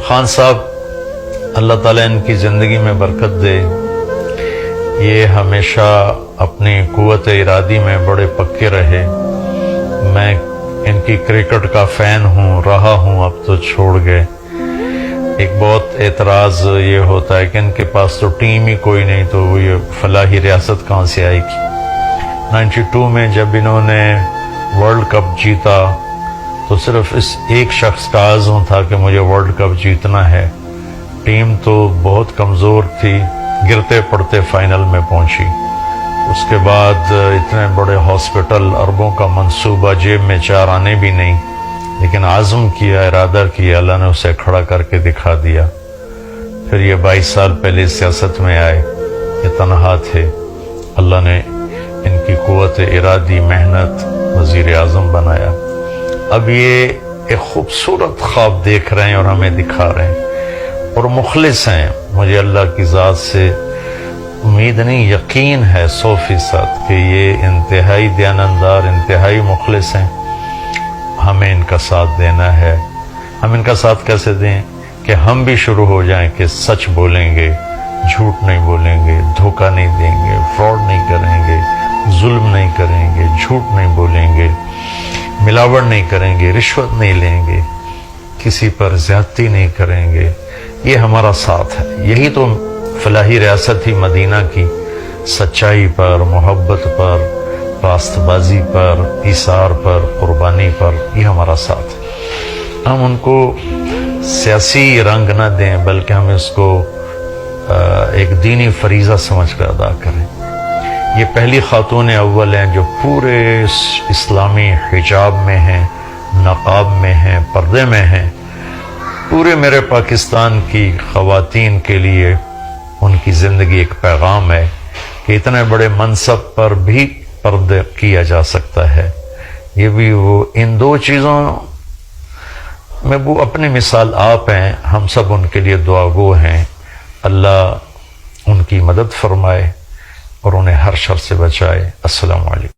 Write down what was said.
خان صاحب اللہ تعالیٰ ان کی زندگی میں برکت دے، یہ ہمیشہ اپنی قوت ارادی میں بڑے پکے رہے۔ میں ان کی کرکٹ کا فین رہا ہوں، اب تو چھوڑ گئے۔ ایک بہت اعتراض یہ ہوتا ہے کہ ان کے پاس تو ٹیم ہی کوئی نہیں، تو وہ یہ فلاحی ریاست کہاں سے آئے گی۔ 92 میں جب انہوں نے ورلڈ کپ جیتا تو صرف اس ایک شخص کا عزم تھا کہ مجھے ورلڈ کپ جیتنا ہے۔ ٹیم تو بہت کمزور تھی، گرتے پڑتے فائنل میں پہنچی۔ اس کے بعد اتنے بڑے ہاسپٹل، اربوں کا منصوبہ، جیب میں 4 آنے بھی نہیں، لیکن عزم کیا، ارادہ کیا، اللہ نے اسے کھڑا کر کے دکھا دیا۔ پھر یہ 22 سال پہلے سیاست میں آئے، یہ تنہا تھے، اللہ نے ان کی قوت ارادی، محنت، وزیر اعظم بنایا۔ اب یہ ایک خوبصورت خواب دیکھ رہے ہیں اور ہمیں دکھا رہے ہیں، اور مخلص ہیں۔ مجھے اللہ کی ذات سے امید نہیں، یقین ہے 100% کہ یہ انتہائی دیانتدار، انتہائی مخلص ہیں۔ ہمیں ان کا ساتھ دینا ہے۔ ہم ان کا ساتھ کیسے دیں؟ کہ ہم بھی شروع ہو جائیں کہ سچ بولیں گے، جھوٹ نہیں بولیں گے، دھوکہ نہیں دیں گے، فراڈ نہیں کریں گے، ظلم نہیں کریں گے، جھوٹ نہیں بولیں گے، ملاوٹ نہیں کریں گے، رشوت نہیں لیں گے، کسی پر زیادتی نہیں کریں گے۔ یہ ہمارا ساتھ ہے۔ یہی تو فلاحی ریاست ہی مدینہ کی، سچائی پر، محبت پر، راست بازی پر، ایثار پر، قربانی پر، یہ ہمارا ساتھ ہے۔ ہم ان کو سیاسی رنگ نہ دیں، بلکہ ہم اس کو ایک دینی فریضہ سمجھ کر ادا کریں۔ یہ پہلی خاتون اول ہیں جو پورے اسلامی حجاب میں ہیں، نقاب میں ہیں، پردے میں ہیں۔ پورے میرے پاکستان کی خواتین کے لیے ان کی زندگی ایک پیغام ہے کہ اتنے بڑے منصب پر بھی پردہ کیا جا سکتا ہے۔ یہ بھی وہ ان 2 چیزوں میں وہ اپنی مثال آپ ہیں، ہم سب ان کے لیے دعا گو ہیں۔ اللہ ان کی مدد فرمائے اور انہیں ہر شر سے بچائے۔ السلام علیکم۔